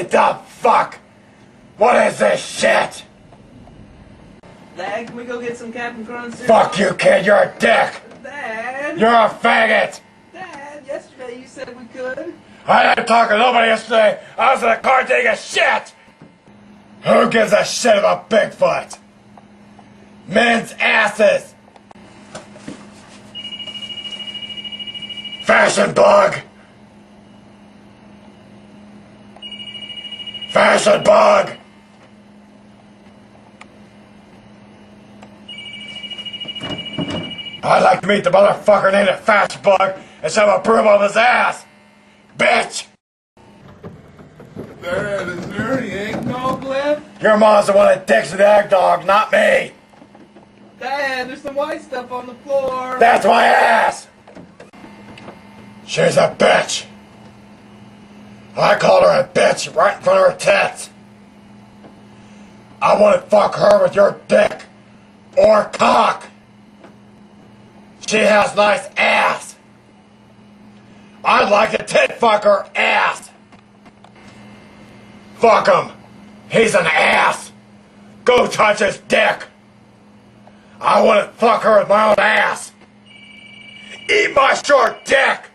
Holy the fuck! What is this shit? Dad, can we go get some Captain Crunch cereal? Fuck you, kid, you're a dick! Dad! You're a faggot! Dad, yesterday you said we could. I didn't talk to nobody yesterday! I was in the car taking a shit! Who gives a shit about Bigfoot? Men's asses! Fashion bug! Fashion bug! I'd like to meet the motherfucker named a Fashion Bug and shove a broom on his ass! Bitch! Dad, is there any eggnog left? Your mom's the one that dicks the egg dog, not me! Dad, there's some white stuff on the floor. That's my ass! She's a bitch! I called her a bitch right in front of her tits! I want to fuck her with your dick! Or cock! She has nice ass! I'd like to tit fuck her ass! Fuck him! He's an ass! Go touch his dick! I want to fuck her with my own ass! Eat my short dick!